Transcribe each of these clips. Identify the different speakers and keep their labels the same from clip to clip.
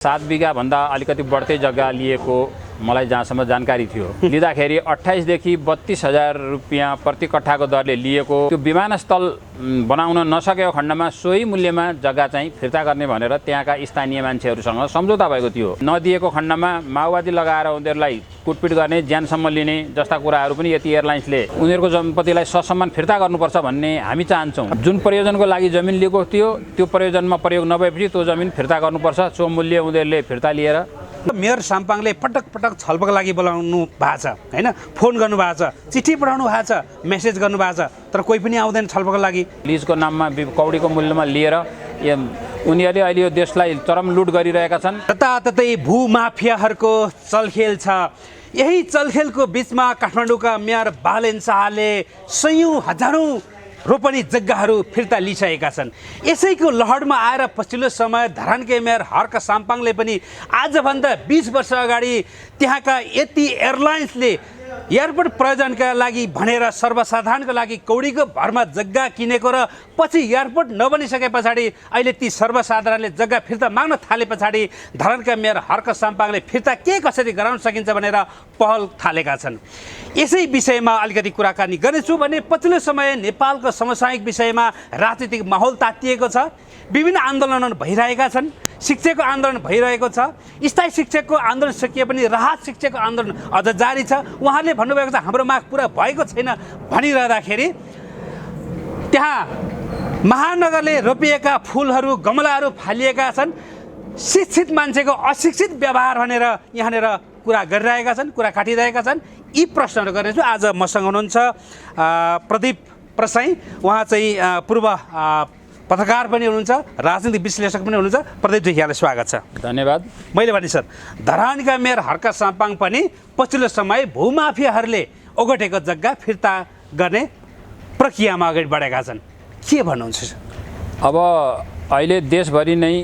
Speaker 1: 7 बिघा भन्दा अलिकति बढ्दै जग्गा लिएको मलाई जहाँसम्म जानकारी थियो। लिँदाखेरि 28 देखि 32,000 रुपैयाँ प्रति कट्ठाको दरले लिएको त्यो विमानस्थल बनाउन नसकेको खण्डमा सोही मूल्यमा जग्गा चाहिँ फिर्ता गर्ने भनेर त्यहाँका स्थानीय मान्छेहरूसँग सम्झौता भएको थियो। नदिएको खण्डमा माओवादी लगाएर उनीहरूलाई कुटपिट गर्ने, ज्यानसम्म लिने जस्ता कुराहरू पनि यति एयरलाइन्सले उनीहरूको सम्पत्तिलाई ससम्मान फिर्ता गर्नुपर्छ भन्ने हामी चाहन्छौँ। जुन प्रयोजनको लागि जमिन लिएको थियो त्यो प्रयोजनमा प्रयोग नभएपछि त्यो जमिन फिर्ता गर्नुपर्छ। सो मूल्य उनीहरूले फिर्ता लिएर
Speaker 2: मेयर साम्पाङले पटक पटक छलफलको लागि बोलाउनु भएको छ हैन, फोन गर्नु भएको छ, चिठी पठाउनु भएको छ, मेसेज गर्नु भएको छ, तर कोही पनि आउँदैन छलफलको लागि।
Speaker 1: लिजको नाममा कौडीको मूल्यमा लिएर उनीहरूले अहिले यो देशलाई चरम लुट गरिरहेका छन्।
Speaker 2: जताततै भूमाफियाहरूको चलखेल छ। यही चलखेलको बिचमा काठमाडौँका मेयर बालेन शाहले सयौं हजारौं रोपनी जग्गाहरू फिर्ता लिइसकेका छन्। यसैको लहरमा आएर पछिल्लो समय धरानकै मेयर हर्क साम्पाङले पनि आजभन्दा 20 वर्ष अगाडि त्यहाँका यति एयरलाइन्सले एयरपोर्ट प्रयोजनका लागि भनेर सर्वसाधारणको लागि कौडीको भरमा जग्गा किनेको र पछि एयरपोर्ट नबनिसके पछाडि अहिले ती सर्वसाधारणले जग्गा फिर्ता माग्न थाले पछाडि धरानका मेयर हर्क साम्पाङले फिर्ता के कसरी गराउन सकिन्छ भनेर पहल थालेका छन्। यसै विषयमा अलिकति कुराकानी गर्नेछु भने पछिल्लो समय नेपालको समसामयिक विषयमा राजनीतिक माहौल तातिएको छ। विभिन्न आन्दोलनहरू भइरहेका छन्। शिक्षकको आन्दोलन भइरहेको छ। स्थायी शिक्षकको आन्दोलन सकिए पनि राहत शिक्षकको आन्दोलन अझ जारी छ। उहाँले भन्नुभएको छ हाम्रो माग पुरा भएको छैन भनिरहँदाखेरि त्यहाँ महानगरले रोपिएका फुलहरू गमलाहरू फालिएका छन्। शिक्षित मान्छेको अशिक्षित व्यवहार भनेर यहाँनिर कुरा गरिरहेका छन्, कुरा काटिरहेका छन्। यी प्रश्नहरू गर्नेछु। आज मसँग हुनुहुन्छ प्रदीप प्रसाई, उहाँ चाहिँ पूर्व पत्रकार पनि हुनुहुन्छ, राजनीतिक विश्लेषक पनि हुनुहुन्छ। प्रदीपजी यहाँलाई स्वागत छ।
Speaker 1: धन्यवाद।
Speaker 2: मैले भने सर धरानका मेयर हर्क साम्पाङ पनि पछिल्लो समय भूमाफियाहरूले ओगटेको जग्गा फिर्ता गर्ने प्रक्रियामा अगाडि बढेका छन्। के भन्नुहुन्छ सर?
Speaker 1: अब अहिले देशभरि नै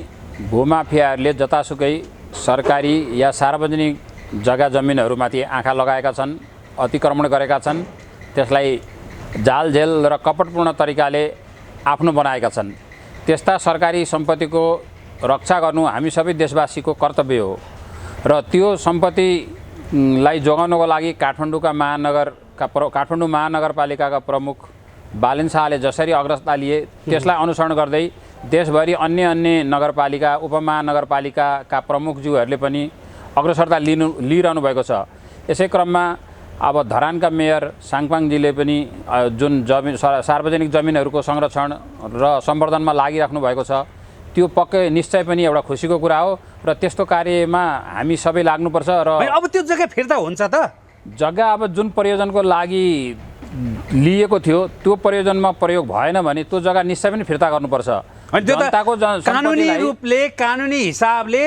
Speaker 1: भूमाफियाहरूले जतासुकै सरकारी या सार्वजनिक जग्गा जमिनहरूमाथि आँखा लगाएका छन्, अतिक्रमण गरेका छन्, त्यसलाई जालझेल र कपटपूर्ण तरिकाले आफ्नो बनाएका छन्। त्यस्ता सरकारी सम्पत्तिको रक्षा गर्नु हामी सबै देशवासीको कर्तव्य हो र त्यो सम्पत्तिलाई जोगाउनको लागि काठमाडौँ महानगरपालिकाका प्रमुख बालेन शाहले जसरी अग्रता लिए त्यसलाई अनुसरण गर्दै देशभरि अन्य नगरपालिका उपमहानगरपालिकाका प्रमुखज्यूहरूले पनि अग्रसरता लिइरहनु भएको छ। यसै क्रममा अब धरानका मेयर साङपाङजीले पनि जुन सार्वजनिक जमिनहरूको संरक्षण र सम्वर्धनमा लागिराख्नु भएको छ त्यो पक्कै निश्चय पनि एउटा खुसीको कुरा हो र त्यस्तो कार्यमा हामी सबै लाग्नुपर्छ। र
Speaker 2: अब त्यो जग्गा फिर्ता हुन्छ त?
Speaker 1: जग्गा अब जुन प्रयोजनको लागि लिएको थियो त्यो प्रयोजनमा प्रयोग भएन भने त्यो जग्गा निश्चय पनि फिर्ता गर्नुपर्छ।
Speaker 2: जनताको कानुनी रूपले कानुनी हिसाबले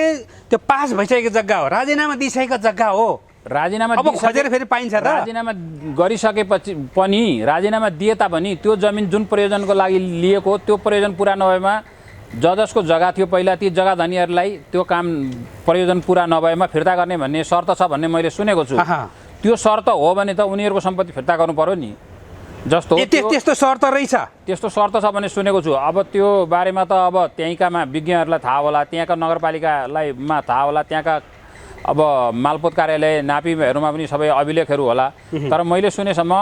Speaker 2: त्यो पास भइसकेको जग्गा हो, राजीनामा दिइसकेको जग्गा हो।
Speaker 1: राजीनामा
Speaker 2: खोजेर फेरि पाइन्छ त?
Speaker 1: राजीनामा गरिसकेपछि पनि राजीनामा दिए तापनि त्यो जमिन जुन प्रयोजनको लागि लिएको त्यो प्रयोजन पुरा नभएमा जसको जग्गा थियो पहिला ती जग्गा धनीहरूलाई त्यो काम प्रयोजन पुरा नभएमा फिर्ता गर्ने भन्ने शर्त छ भन्ने मैले सुनेको छु। त्यो शर्त हो भने त उनीहरूको सम्पत्ति फिर्ता गर्नु पर्यो नि। जस्तो
Speaker 2: त्यस्तो शर्त रहेछ,
Speaker 1: त्यस्तो शर्त छ भन्ने सुनेको छु। अब त्यो बारेमा त अब त्यहीँकामा विज्ञहरूलाई थाहा होला, त्यहाँका नगरपालिकालाईमा थाहा होला, त्यहाँका अब मालपोत कार्यालय नापीहरूमा पनि सबै अभिलेखहरू होला। तर मैले सुनेसम्म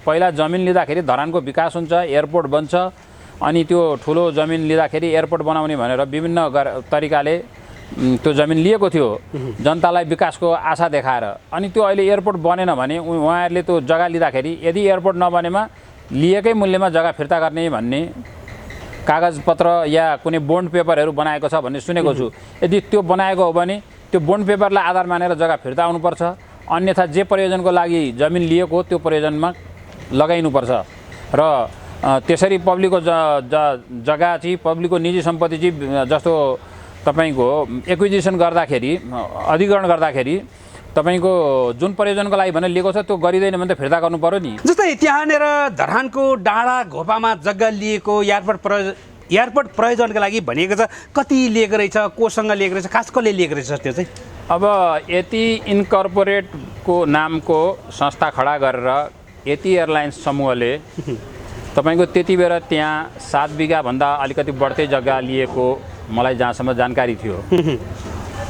Speaker 1: पहिला जमिन लिँदाखेरि धरानको विकास हुन्छ, एयरपोर्ट बन्छ, अनि त्यो ठुलो जमिन लिँदाखेरि एयरपोर्ट बनाउने भनेर विभिन्न तरिकाले त्यो जमिन लिएको थियो जनतालाई विकासको आशा देखाएर। अनि त्यो अहिले एयरपोर्ट बनेन भने उहाँहरूले त्यो जग्गा लिँदाखेरि यदि एयरपोर्ट नबनेमा लिएकै मूल्यमा जग्गा फिर्ता गर्ने भन्ने कागजपत्र या कुनै बोन्ड पेपरहरू बनाएको छ भन्ने सुनेको छु। यदि त्यो बनाएको हो भने त्यो बोन्ड पेपरलाई आधार मानेर जग्गा फिर्ता आउनुपर्छ। अन्यथा जे प्रयोजनको लागि जमिन लिएको त्यो प्रयोजनमा लगाइनुपर्छ र त्यसरी पब्लिकको जग्गा चाहिँ पब्लिकको निजी सम्पत्ति चाहिँ जस्तो तपाईँको एक्विजिसन गर्दाखेरि अधिग्रहण गर्दाखेरि तपाईँको जुन प्रयोजनको लागि भनेर लिएको छ त्यो गरिँदैन भने त फिर्ता गर्नु पर्यो नि।
Speaker 2: जस्तै त्यहाँनिर धरानको डाँडा घोपामा जग्गा लिएको एयरपोर्ट प्रयोजनका लागि भनिएको छ, कति लिएको रहेछ, कोसँग लिएको रहेछ, खास कसले लिएको रहेछ त्यो चाहिँ?
Speaker 1: अब यति इन्कर्पोरेटको नामको संस्था खडा गरेर यति एयरलाइन्स समूहले तपाईँको त्यति बेला त्यहाँ 7 बिघा भन्दा अलिकति बढ्दै जग्गा लिएको मलाई जहाँसम्म जानकारी थियो।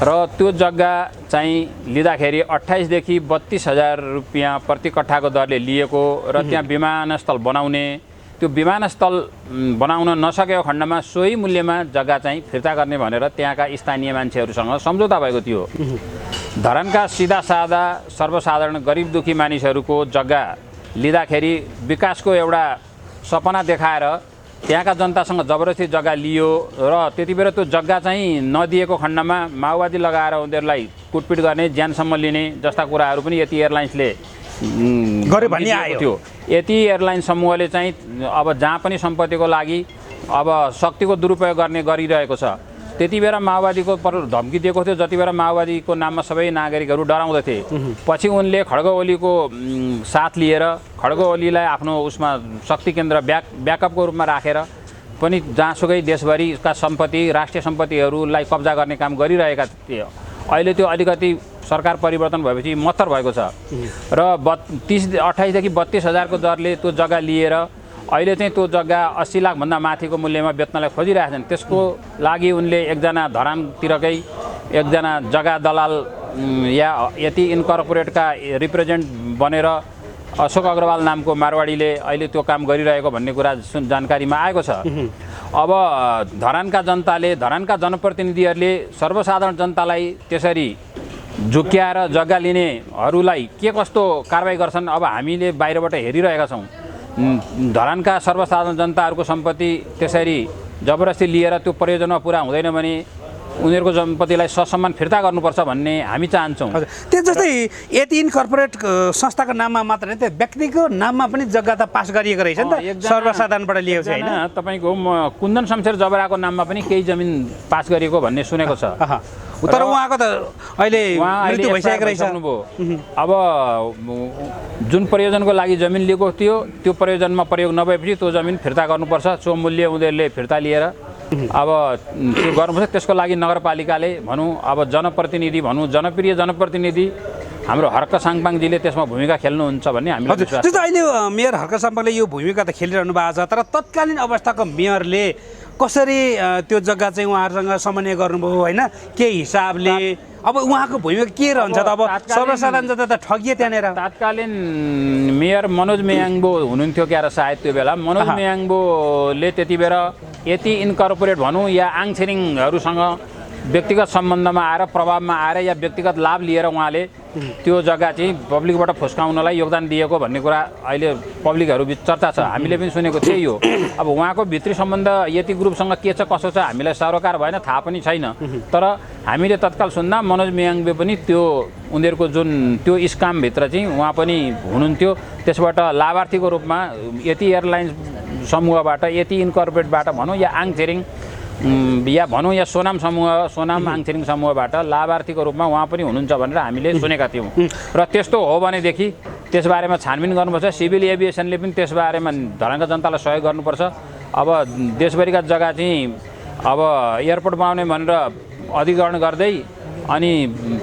Speaker 1: र त्यो जग्गा चाहिँ लिँदाखेरि 28 देखि 32,000 रुपियाँ प्रति कट्ठाको दरले लिएको र त्यहाँ विमानस्थल बनाउने, त्यो विमानस्थल बनाउन नसकेको खण्डमा सोही मूल्यमा जग्गा चाहिँ फिर्ता गर्ने भनेर त्यहाँका स्थानीय मान्छेहरूसँग सम्झौता भएको थियो। धरानका सिधासादा सर्वसाधारण गरिब दुखी मानिसहरूको जग्गा लिँदाखेरि विकासको एउटा सपना देखाएर त्यहाँका जनतासँग जबरजस्ती जग्गा लियो र त्यति बेला त्यो जग्गा चाहिँ नदिएको खण्डमा माओवादी लगाएर उनीहरूलाई कुटपिट गर्ने, ज्यानसम्म लिने जस्ता कुराहरू पनि यति एयरलाइन्सले
Speaker 2: गरे भन्ने आयो
Speaker 1: थियो। यति एयरलाइन समूहले चाहिँ अब जहाँ पनि सम्पत्तिको लागि अब शक्तिको दुरुपयोग गर्ने गरिरहेको छ। त्यति बेला माओवादीको धम्की दिएको थियो, जति बेला माओवादीको नाममा सबै नागरिकहरू डराउँदथे। पछि उनले खड्ग ओलीको साथ लिएर खड्ग ओलीलाई आफ्नो उसमा शक्ति केन्द्र ब्याकअपको रूपमा राखेर पनि जहाँसुकै देशभरिका सम्पत्ति, राष्ट्रिय सम्पत्तिहरूलाई कब्जा गर्ने काम गरिरहेका थिए। अहिले त्यो अलिकति सरकार परिवर्तन भएपछि मत्तर भएको छ र 28 देखि 32,000 दरले त्यो जग्गा लिएर अहिले चाहिँ त्यो जग्गा 80 लाखभन्दा माथिको मूल्यमा बेच्नलाई खोजिरहेछन्। त्यसको लागि उनले एकजना धरानतिरकै एकजना जग्गा दलाल या यति इन्कर्पोरेटका रिप्रेजेन्ट बनेर अशोक अग्रवाल नामको मारवाडीले अहिले त्यो काम गरिरहेको भन्ने कुरा जानकारीमा आएको छ। अब धरानका जनताले, धरानका जनप्रतिनिधिहरूले सर्वसाधारण जनतालाई त्यसरी झुक्क्याएर जग्गा लिनेहरूलाई के कस्तो कारबाही गर्छन् अब हामीले बाहिरबाट हेरिरहेका छौँ। धरानका सर्वसाधारण जनताहरूको सम्पत्ति त्यसरी जबरजस्ती लिएर त्यो प्रयोजनमा पुरा हुँदैन भने उनीहरूको सम्पत्तिलाई ससम्मान फिर्ता गर्नुपर्छ भन्ने हामी चाहन्छौँ।
Speaker 2: त्यो जस्तै यति इन्कर्पोरेट संस्थाको नाममा मात्र होइन, त्यो व्यक्तिको नाममा पनि जग्गा त पास गरिएको रहेछ नि त, सर्वसाधारणबाट लिएको छ होइन।
Speaker 1: तपाईँको कुन्दन शमशेर जबराको नाममा पनि केही जमिन पास गरिएको भन्ने सुनेको छ।
Speaker 2: तर उहाँको त अहिले मृत्यु भइसकेको रहेछ।
Speaker 1: अब जुन प्रयोजनको लागि जमिन लिएको थियो त्यो प्रयोजनमा प्रयोग नभएपछि त्यो जमिन फिर्ता गर्नुपर्छ। सो मूल्य उनीहरूले फिर्ता लिएर अब त्यो गर्नुपर्छ। त्यसको लागि नगरपालिकाले भनौँ, अब जनप्रतिनिधि भनौँ, जनप्रिय जनप्रतिनिधि हाम्रो हर्क साङपाङजीले त्यसमा भूमिका खेल्नुहुन्छ भन्ने हामीलाई विश्वास छ।
Speaker 2: त्यस्तो अहिले मेयर हर्क साङपाङले यो भूमिका त खेलिरहनु भएको छ, तर तत्कालीन अवस्थाको मेयरले कसरी त्यो जग्गा चाहिँ उहाँहरूसँग समन्वय गर्नुभयो होइन, के हिसाबले? अब उहाँको भूमिका के रहन्छ त? अब सर्वसाधारण जनता त ठगिए त्यहाँनिर।
Speaker 1: तत्कालीन मेयर मनोज मेयाङबो हुनुहुन्थ्यो क्यार सायद त्यो बेला। मनोज मेयाङबोले त्यति बेला यति इन्कर्पोरेट भनौँ या आङछिरिङहरूसँग व्यक्तिगत सम्बन्धमा आएर, प्रभावमा आएर या व्यक्तिगत लाभ लिएर उहाँले त्यो जग्गा चाहिँ पब्लिकबाट फुस्काउनलाई योगदान दिएको भन्ने कुरा अहिले पब्लिकहरू बिच चर्चा छ। हामीले पनि सुनेको त्यही हो। अब उहाँको भित्री सम्बन्ध यति ग्रुपसँग के छ कसो छ हामीलाई सरोकार भएन, थाहा पनि छैन। तर हामीले तत्काल सुन्दा मनोज मेयाङले पनि त्यो उनीहरूको जुन त्यो स्कामभित्र चाहिँ उहाँ पनि हुनुहुन्थ्यो। त्यसबाट लाभार्थीको रूपमा यति एयरलाइन्स समूहबाट, यति इन्कर्पोरेटबाट भनौँ या आङछिरिङ या भनौँ या सोनाम समूह, सोनाम आङछिरिङ समूहबाट लाभार्थीको रूपमा उहाँ पनि हुनुहुन्छ भनेर हामीले सुनेका थियौँ। र त्यस्तो हो भनेदेखि त्यसबारेमा छानबिन गर्नुपर्छ। सिभिल एभिएसनले पनि त्यसबारेमा धरानका जनतालाई सहयोग गर्नुपर्छ। अब देशभरिका जग्गा चाहिँ अब एयरपोर्ट बनाउने भनेर अधिग्रहण गर्दै अनि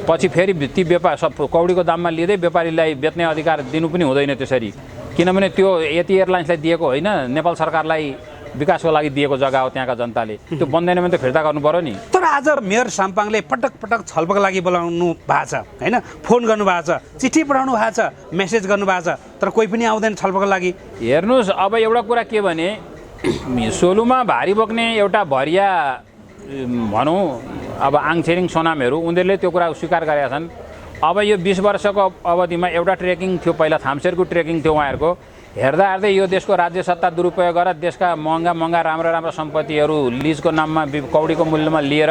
Speaker 1: पछि फेरि ती व्यापार कौडीको दाममा लिँदै व्यापारीलाई बेच्ने अधिकार दिनु पनि हुँदैन त्यसरी, किनभने त्यो यति एयरलाइन्सलाई दिएको होइन, नेपाल सरकारलाई विकासको लागि दिएको जग्गा हो त्यहाँका जनताले। त्यो बन्दैन भने त फिर्ता गर्नु पर्यो नि।
Speaker 2: तर आज मेयर साम्पाङले पटक पटक छलफलको लागि बोलाउनु भएको छ होइन, फोन गर्नुभएको छ, चिठी पठाउनु भएको छ, मेसेज गर्नुभएको छ, तर कोही पनि आउँदैन छलफलको लागि।
Speaker 1: हेर्नुहोस्, अब एउटा कुरा के भने सोलुमा भारी बोक्ने एउटा भरिया भनौँ अब आङछिरिङ सोनामहरू उनीहरूले त्यो कुरा स्वीकार गरेका छन्। अब यो 20 वर्षको अवधिमा एउटा ट्रेकिङ थियो, पहिला थामसेरको ट्रेकिङ थियो उहाँहरूको। हेर्दा हेर्दै यो देशको राज्य सत्ता दुरुपयोग गरेर देशका महँगा राम्रा सम्पत्तिहरू लिजको नाममा कौडीको मूल्यमा लिएर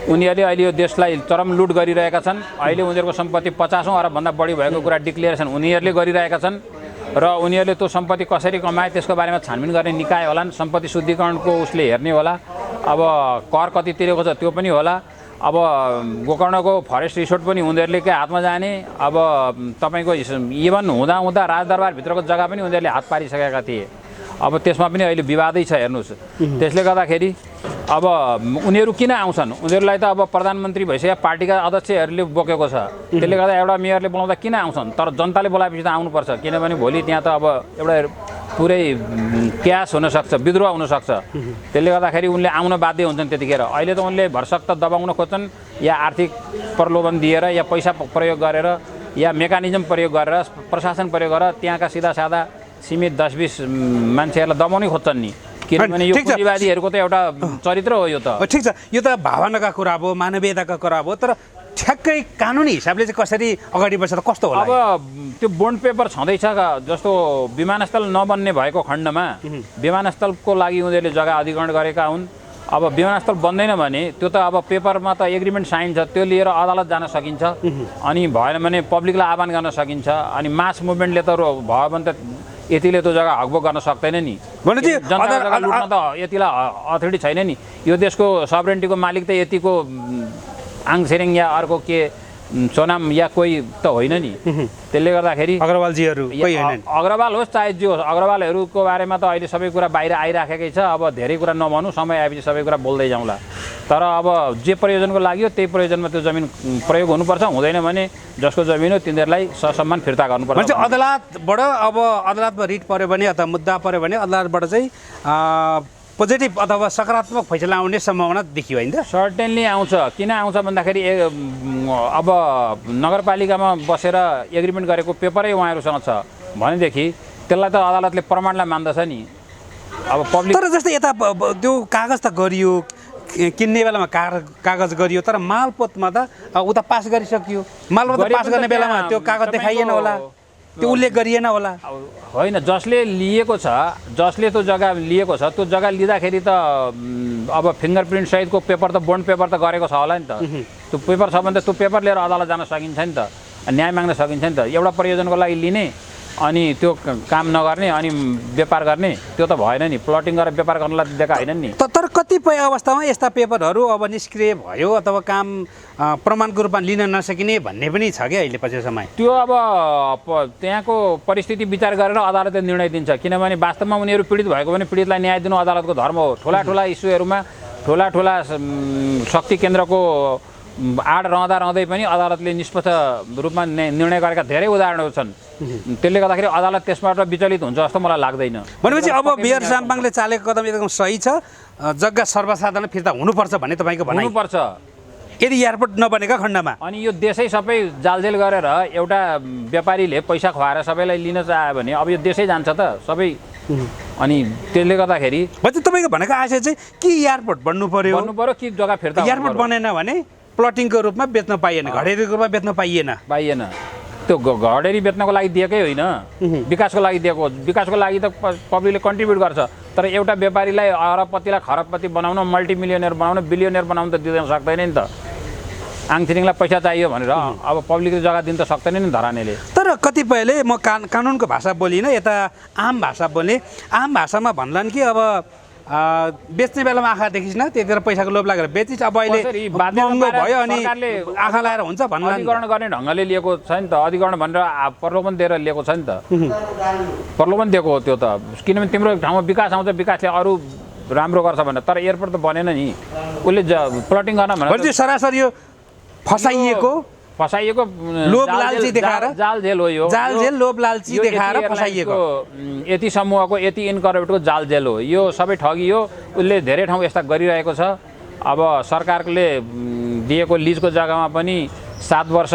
Speaker 1: उनीहरूले अहिले यो देशलाई चरम लुट गरिरहेका छन्। अहिले उनीहरूको सम्पत्ति 50औँ अरबभन्दा बढी भएको कुरा डिक्लेरेसन उनीहरूले गरिरहेका छन् र उनीहरूले त्यो सम्पत्ति कसरी कमाए त्यसको बारेमा छानबिन गर्ने निकाय होलान्। सम्पत्ति शुद्धिकरणको उसले हेर्ने होला। अब कर कति तिरेको छ त्यो पनि होला। अब गोकर्णको फरेस्ट रिसोर्ट पनि उनीहरूले के हातमा जाने। अब तपाईँको इभन हुँदा राजदरबारभित्रको जग्गा पनि उनीहरूले हात पारिसकेका थिए। अब त्यसमा पनि अहिले विवादै छ हेर्नुहोस्। त्यसले गर्दाखेरि अब उनीहरू किन आउँछन्? उनीहरूलाई त अब प्रधानमन्त्री भइसक्यो, पार्टीका अध्यक्षहरूले बोकेको छ। त्यसले गर्दा एउटा मेयरले बोलाउँदा किन आउँछन्? तर जनताले बोलाएपछि त आउनुपर्छ, किनभने भोलि त्यहाँ त अब एउटा पुरै क्यास हुनसक्छ, विद्रोह हुनसक्छ। त्यसले गर्दाखेरि उनले आउन बाध्य हुन्छन् त्यतिखेर। अहिले त उनले भरसक दबाउन खोज्छन् या आर्थिक प्रलोभन दिएर या पैसा प्रयोग गरेर या मेकानिजम प्रयोग गरेर प्रशासन प्रयोग गरेर त्यहाँका सिधासाधा सीमित 10-20 मान्छेहरूलाई दबाउनै खोज्छन् नि। किनभने यो पुँजीवादीहरूको त एउटा चरित्र हो यो त।
Speaker 2: ठिक छ, यो त भावनाका कुरा हो, मानवीयताका कुरा हो, तर ठ्याक्कै कानुनी हिसाबले चाहिँ कसरी अगाडि बढ्छ त कस्तो होला?
Speaker 1: अब त्यो बोन्ड पेपर छँदैछ जस्तो विमानस्थल नबन्ने भएको खण्डमा विमानस्थलको लागि उनीहरूले जग्गा अधिग्रहण गरेका हुन्। अब विमानस्थल बन्दैन भने त्यो त अब पेपरमा त एग्रिमेन्ट साइन छ, त्यो लिएर अदालत जान सकिन्छ। अनि भएन भने पब्लिकलाई आह्वान गर्न सकिन्छ। अनि मास मुभमेन्टले त भयो भने त यतिले त्यो जग्गा हकबोक गर्न सक्दैन नि। जनताको जग्गा लुट्न त यतिलाई अथोरिटी छैन नि। यो देशको सबरेन्टीको मालिक त यतिको आङसेरेङ या अर्को के सोनाम या कोही त होइन नि। त्यसले गर्दाखेरि
Speaker 2: अग्रवालजीहरू कोही होइन,
Speaker 1: अग्रवाल होस् चाहे जो होस्, अग्रवालहरूको बारेमा त अहिले सबै कुरा बाहिर आइराखेकै छ। अब धेरै कुरा नभनौँ, समय आएपछि सबै कुरा बोल्दै जाउँला। तर अब जे प्रयोजनको लागि हो त्यही प्रयोजनमा त्यो जमिन प्रयोग हुनुपर्छ। हुँदैन भने जसको जमिन हो तिनीहरूलाई ससम्मान फिर्ता गर्नुपर्छ।
Speaker 2: अदालतबाट अब अदालतमा रिट पऱ्यो भने अथवा मुद्दा पऱ्यो भने अदालतबाट चाहिँ पोजिटिभ अथवा सकारात्मक फैसला आउने सम्भावना देखियो होइन त?
Speaker 1: सर्टेनली आउँछ। किन आउँछ भन्दाखेरि अब नगरपालिकामा बसेर एग्रिमेन्ट गरेको पेपरै उहाँहरूसँग छ भनेदेखि त्यसलाई त अदालतले प्रमाणलाई मान्दछ नि। अब पब्लिक
Speaker 2: तर जस्तै यता त्यो कागज त गरियो, किन्ने बेलामा कागज गरियो, तर मालपोतमा त उता पास गरिसकियो। मालपोत पास गर्ने बेलामा त्यो कागज देखाइएन होला, त्यो उल्लेख गरिएन होला।
Speaker 1: होइन, जसले लिएको छ, जसले त्यो जग्गा लिएको छ, त्यो जग्गा लिँदाखेरि त अब फिङ्गरप्रिन्ट सहितको पेपर त बोन्ड पेपर त गरेको छ होला नि त। त्यो पेपर छ भने त त्यो पेपर लिएर अदालत जान सकिन्छ नि त, न्याय माग्न सकिन्छ नि त। एउटा प्रयोजनको लागि लिने अनि त्यो काम नगर्ने अनि व्यापार गर्ने त्यो त भएन नि। प्लटिङ गरेर व्यापार गर्नलाई दिएका होइनन् नि।
Speaker 2: तर कतिपय अवस्थामा यस्ता पेपरहरू अब निष्क्रिय भयो अथवा काम प्रमाणको रूपमा लिन नसकिने भन्ने पनि छ कि अहिले पछि समय।
Speaker 1: त्यो अब त्यहाँको परिस्थिति विचार गरेर अदालतले निर्णय दिन्छ। किनभने वास्तवमा उनीहरू पीडित भएको भने पीडितलाई न्याय दिनु अदालतको धर्म हो। ठुला इस्युहरूमा ठुला शक्ति केन्द्रको आड रहँदै पनि अदालतले निष्पक्ष रूपमा निर्णय गरेका धेरै उदाहरणहरू छन्। त्यसले गर्दाखेरि अदालत त्यसबाट विचलित हुन्छ जस्तो मलाई लाग्दैन।
Speaker 2: भनेपछि अब मेयर साम्पाङले चालेको कदम एकदम सही छ, जग्गा सर्वसाधारण फिर्ता हुनुपर्छ भन्ने तपाईँको भनाइ?
Speaker 1: हुनुपर्छ,
Speaker 2: यदि एयरपोर्ट नबनेका खण्डमा।
Speaker 1: अनि यो देशै सबै जालजेल गरेर एउटा व्यापारीले पैसा खुवाएर सबैलाई लिन चाह्यो भने अब यो देशै जान्छ त सबै। अनि त्यसले गर्दाखेरि
Speaker 2: तपाईँको भनेको आशय चाहिँ कि एयरपोर्ट बन्नु पर्यो
Speaker 1: कि जग्गा फिर्ता।
Speaker 2: एयरपोर्ट बनेन भने प्लटिङको रूपमा बेच्न पाइएन, घडेरीको रूपमा बेच्न पाइएन।
Speaker 1: त्यो घडेरी बेच्नको लागि दिएकै होइन, विकासको लागि दिएको। विकासको लागि त पब्लिकले कन्ट्रिब्युट गर्छ, तर एउटा व्यापारीलाई अरबपतिलाई खरबपति बनाउन, मल्टिमिलियनियर बनाउन, बिलियनियर बनाउन त दिन सक्दैन नि त। आङथिरिङलाई पैसा चाहियो भनेर अब पब्लिकले जग्गा दिन त सक्दैन नि धरानेले।
Speaker 2: तर कतिपयले म कानुनको भाषा बोलिनँ, यता आम भाषा बोलेँ। आम भाषामा भन्लान् कि अब बेच्ने बेलामा आँखा देखिस् न, त्यतिखेर पैसाको लोभ लागेर बेचिस्, अब अहिले महँगो भयो अनि आँखा लाएर हुन्छ भन्ला।
Speaker 1: अधिग्रहण गर्ने ढङ्गले लिएको छ नि त, अधिग्रहण भनेर प्रलोभन दिएर लिएको छ नि त। प्रलोभन दिएको हो त्यो त। किनभने तिम्रो ठाउँमा विकास आउँछ, विकासले अरू राम्रो गर्छ भनेर। तर एयरपोर्ट त बनेन नि, उसले प्लटिङ गर्न भनेर
Speaker 2: सरासरी यो फसाइएको लोभ लालची देखाएर,
Speaker 1: जालझेल हो यो,
Speaker 2: जालझेल लोभ लालची देखाएर फसाइएको
Speaker 1: यति समूहको यति इनकरेक्टको जालझेल हो यो। सबै ठगी हो। उसले धेरै ठाउँ यस्ता गरिरहेको छ। अब सरकारले दिएको लिजको जग्गामा पनि 7 वर्ष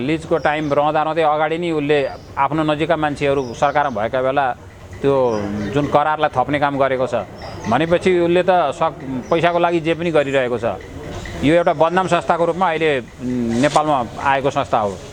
Speaker 1: लिजको टाइम रहँदै अगाडि नै उसले आफ्नो नजिकका मान्छेहरू सरकारमा भएका बेला त्यो जुन करारलाई थप्ने काम गरेको छ भनेपछि उसले त पैसाको लागि जे पनि गरिरहेको छ। यो एउटा बदनाम संस्थाको रूपमा अहिले नेपालमा आएको संस्था हो।